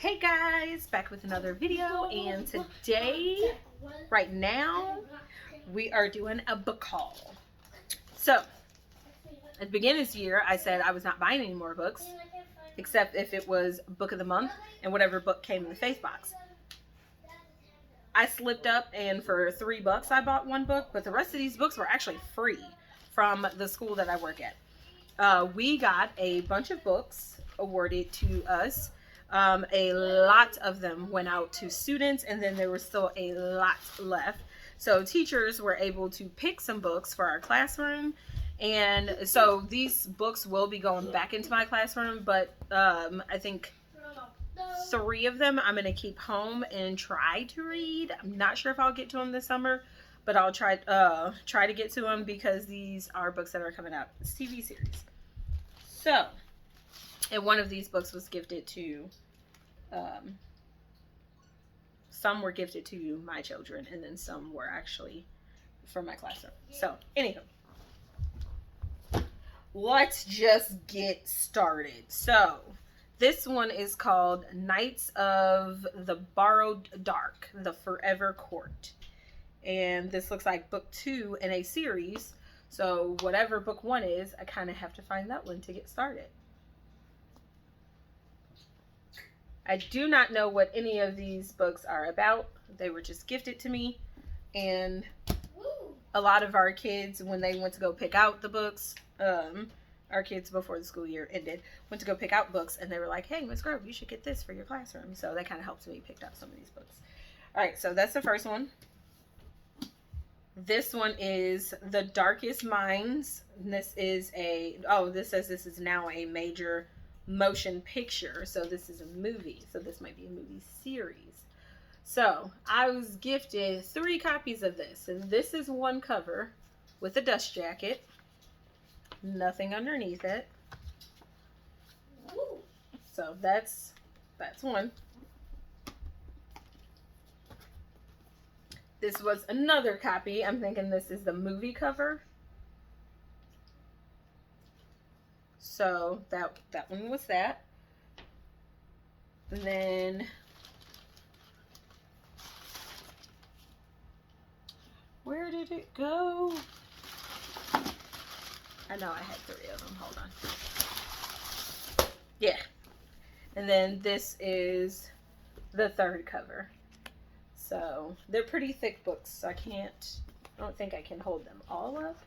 Hey guys, back with another video, and today, right now, we are doing a book haul. So, at the beginning of this year, I said I was not buying any more books, except if it was book of the month and whatever book came in the faith box. I slipped up, and for $3 I bought one book, but the rest of these books were actually free from the school that I work at. We got a bunch of books awarded to us. A lot of them went out to students, and then there was still a lot left. So teachers were able to pick some books for our classroom, and so these books will be going back into my classroom, but I think 3 of them I'm going to keep home and try to read. I'm not sure if I'll get to them this summer, but I'll try to get to them because these are books that are coming out. It's TV series. So, and one of these books was gifted to, some were gifted to my children, and then some were actually from my classroom. So, anywho, let's just get started. So, this one is called Knights of the Borrowed Dark, The Forever Court. And this looks like book 2 in a series. So, whatever book 1 is, I kind of have to find that one to get started. I do not know what any of these books are about. They were just gifted to me. And a lot of our kids, when they went to go pick out the books, our kids before the school year ended, went to go pick out books, and they were like, hey, Miss Grove, you should get this for your classroom. So that kind of helped me pick up some of these books. All right, so that's the first one. This one is The Darkest Minds. And this is this says this is now a major motion picture. So this is a movie. So this might be a movie series. So I was gifted 3 copies of this. And this is one cover with a dust jacket. Nothing underneath it. So that's one. This was another copy. I'm thinking this is the movie cover. So that one was that. And then where did it go? I know I had 3 of them. Hold on. Yeah. And then this is the 3rd cover. So they're pretty thick books. So I don't think I can hold them all up.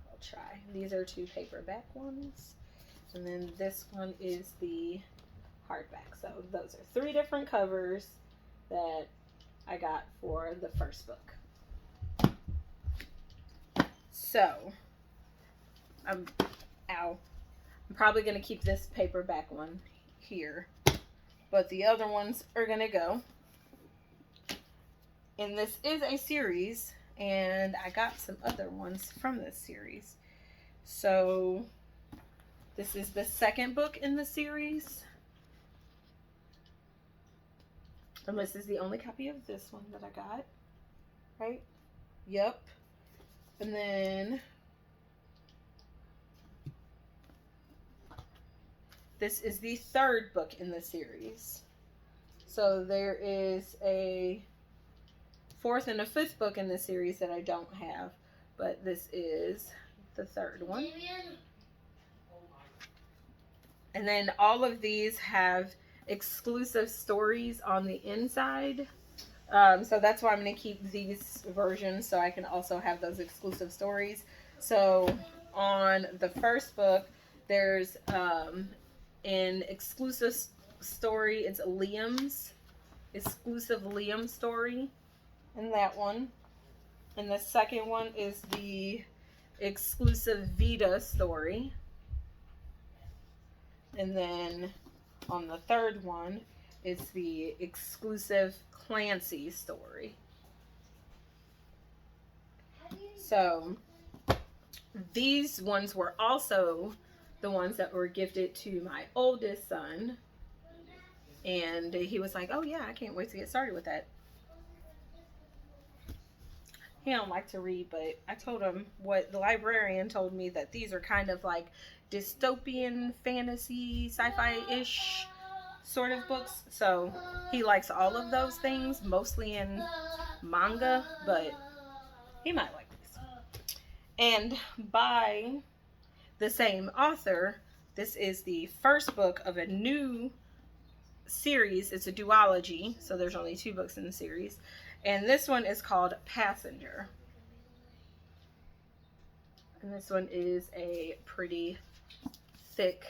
I'll try. These are 2 paperback ones. And then this one is the hardback. So those are 3 different covers that I got for the first book. So I'm probably going to keep this paperback one here, but the other ones are going to go. And this is a series, and I got some other ones from this series. So this is the 2nd book in the series. And this is the only copy of this one that I got. Right? Yep. And then this is the 3rd book in the series. So there is a 4th and a 5th book in the series that I don't have, but this is the 3rd one. And then all of these have exclusive stories on the inside. So that's why I'm going to keep these versions, so I can also have those exclusive stories. So on the first book, there's an exclusive story. It's Liam's exclusive Liam story in that one. And the 2nd one is the exclusive Vita story. And then on the 3rd one is the exclusive Clancy story. So these ones were also the ones that were gifted to my oldest son. And he was like, oh yeah, I can't wait to get started with that. He don't like to read, but I told him what the librarian told me, that these are kind of like dystopian fantasy sci-fi-ish sort of books. So he likes all of those things, mostly in manga, but he might like these. And by the same author, this is the first book of a new series. It's a duology, so there's only 2 books in the series. And this one is called Passenger. And this one is a pretty thick,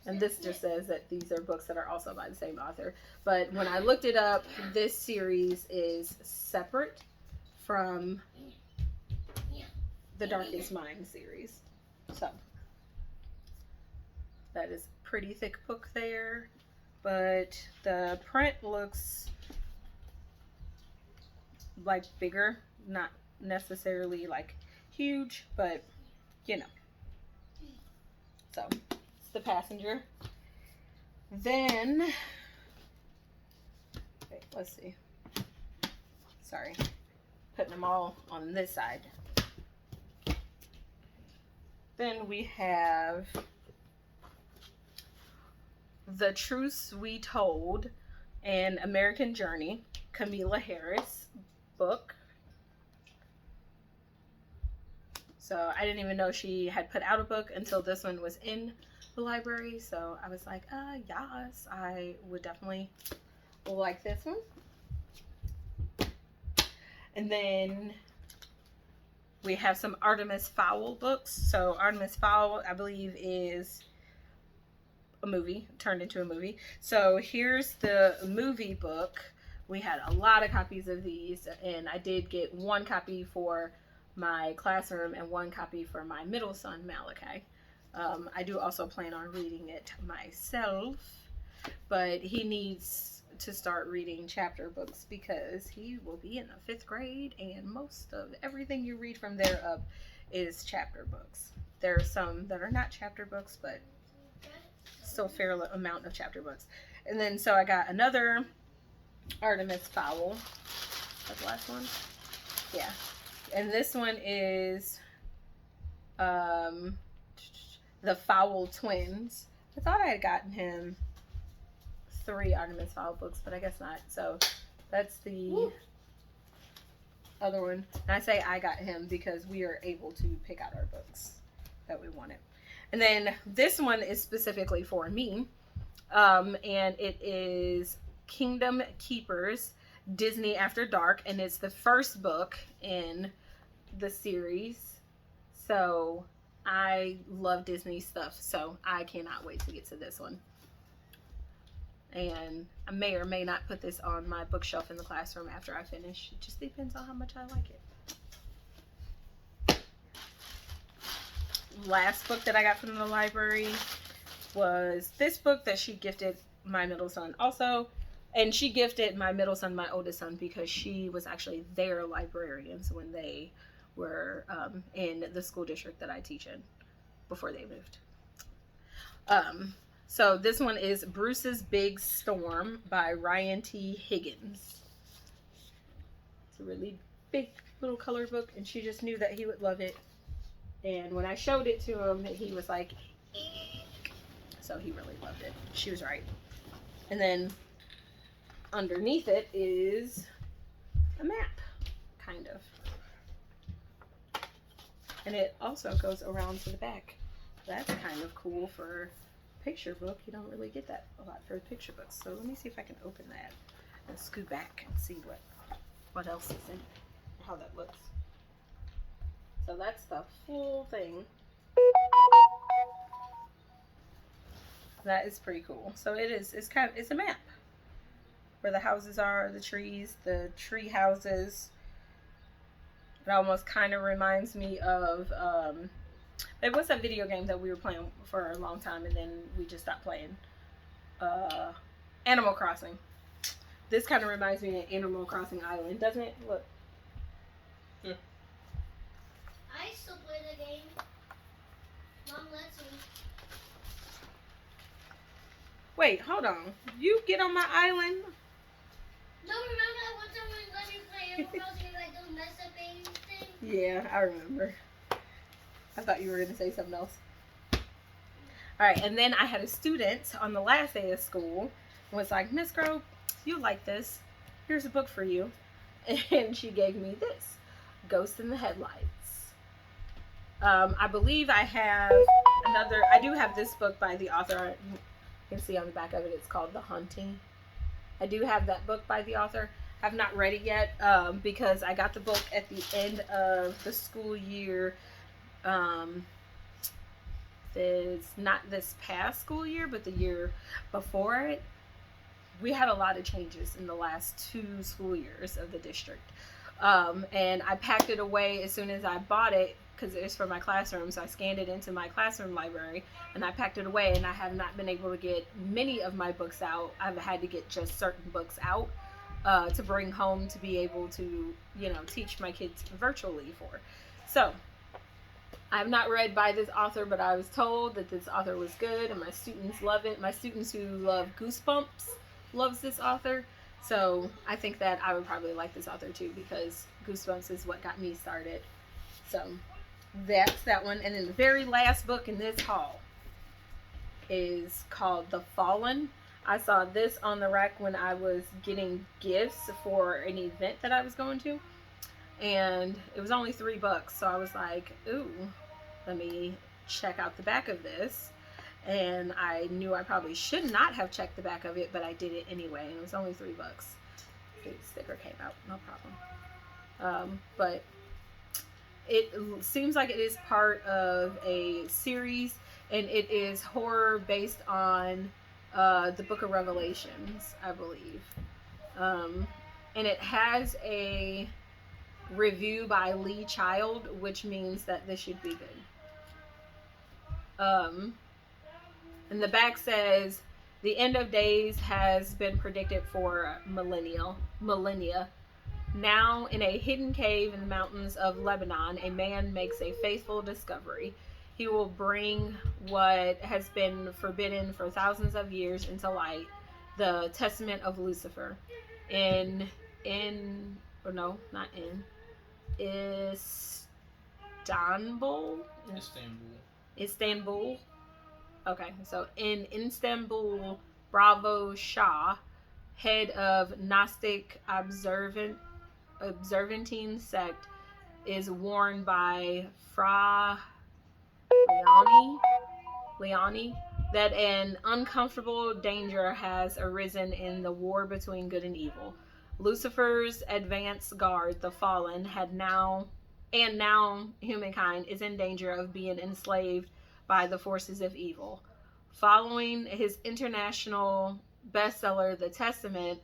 and this just says that these are books that are also by the same author. But when I looked it up, this series is separate from the Darkest Mind series. So that is a pretty thick book there. But the print looks like bigger, not necessarily like huge, but you know. So it's the Passenger. Then, wait, let's see. Sorry, putting them all on this side. Then we have The Truths We Told, an American Journey, Camilla Harris book. So I didn't even know she had put out a book until this one was in the library. So I was like, yes, I would definitely like this one. And then we have some Artemis Fowl books. So Artemis Fowl, I believe, is a movie, turned into a movie. So here's the movie book. We had a lot of copies of these, and I did get 1 copy for my classroom and 1 copy for my middle son, Malachi. I do also plan on reading it myself, but he needs to start reading chapter books because he will be in the 5th grade, and most of everything you read from there up is chapter books. There are some that are not chapter books, but still a fair amount of chapter books. And then so I got another Artemis Fowl. That's the last one? Yeah. And this one is the Fowl Twins. I thought I had gotten him 3 Artemis Fowl books, but I guess not. So that's the other one. And I say I got him because we are able to pick out our books that we wanted. And then this one is specifically for me. And it is Kingdom Keepers, Disney After Dark, and it's the first book in the series. So I love Disney stuff, so I cannot wait to get to this one. And I may or may not put this on my bookshelf in the classroom after I finish. It just depends on how much I like it. Last book that I got from the library was this book that she gifted my middle son also. And she gifted my middle son, my oldest son, because she was actually their librarians when they were in the school district that I teach in before they moved. So this one is Bruce's Big Storm by Ryan T. Higgins. It's a really big little color book, and she just knew that he would love it. And when I showed it to him, he was like, eek. So he really loved it. She was right. And then underneath it is a map, kind of. And it also goes around to the back. That's kind of cool for a picture book. You don't really get that a lot for picture books. So let me see if I can open that and scoot back and see what else is in it, how that looks. So that's the full thing. That is pretty cool. So it's a map where the houses are, the trees, the tree houses. It almost kind of reminds me of, it was a video game that we were playing for a long time, and then we just stopped playing. Animal Crossing. This kind of reminds me of Animal Crossing Island, doesn't it? Look. Yeah. I still play the game. Mom lets me. Wait, hold on. You get on my island? No, remember that one time when you let me play Animal Crossing and like those mess up baby thing? Yeah, I remember. I thought you were going to say something else. All right, and then I had a student on the last day of school was like, Miss Grove, you like this. Here's a book for you. And she gave me this, Ghost in the Headlights. I believe I have I do have this book by the author. You can see on the back of it, it's called The Haunting. I do have that book by the author. Have not read it yet because I got the book at the end of the school year. It's not this past school year, but the year before it. We had a lot of changes in the last 2 school years of the district. And I packed it away as soon as I bought it because it was for my classroom. So I scanned it into my classroom library and I packed it away, and I have not been able to get many of my books out. I've had to get just certain books out to bring home to be able to, teach my kids virtually for. So I have not read by this author, but I was told that this author was good and my students love it. My students who love Goosebumps loves this author. So I think that I would probably like this author too, because Goosebumps is what got me started. So that's that one. And then the very last book in this haul is called The Fallen. I saw this on the rack when I was getting gifts for an event that I was going to. And it was only $3, so I was like, ooh, let me check out the back of this. And I knew I probably should not have checked the back of it, but I did it anyway, and it was only $3. The sticker came out, no problem. But it seems like it is part of a series, and it is horror based on the Book of Revelations, I believe. And it has a review by Lee Child, which means that this should be good. And the back says, the end of days has been predicted for millennia. Now, in a hidden cave in the mountains of Lebanon, a man makes a faithful discovery. He will bring what has been forbidden for thousands of years into light, the testament of Lucifer. Istanbul. Okay, so in Istanbul, Bravo Shah, head of Gnostic Observantine sect, is warned by Fra Leone that an uncomfortable danger has arisen in the war between good and evil. Lucifer's advance guard, the Fallen, now humankind is in danger of being enslaved by the forces of evil. Following his international bestseller, The Testament,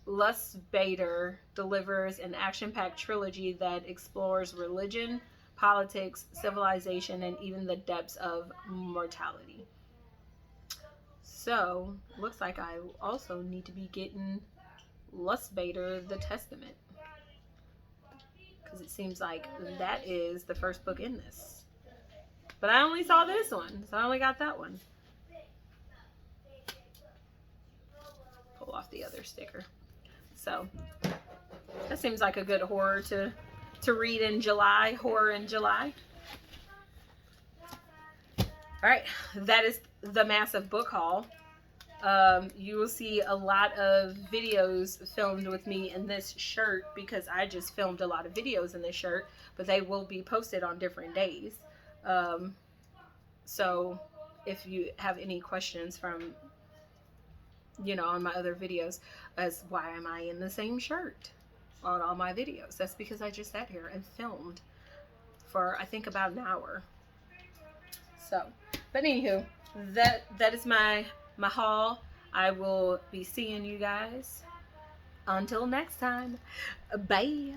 Lustbader delivers an action-packed trilogy that explores religion, politics, civilization, and even the depths of mortality. So, looks like I also need to be getting Lustbader, The Testament, because it seems like that is the first book in this. But I only saw this one, so I only got that one. Pull off the other sticker. So, that seems like a good horror to read in July. Horror in July. Alright, that is the massive book haul. You will see a lot of videos filmed with me in this shirt, because I just filmed a lot of videos in this shirt, but they will be posted on different days. So if you have any questions from, on my other videos, as why am I in the same shirt on all my videos, that's because I just sat here and filmed for, I think, about an hour. So, but anywho, that is my haul. I will be seeing you guys until next time. Bye.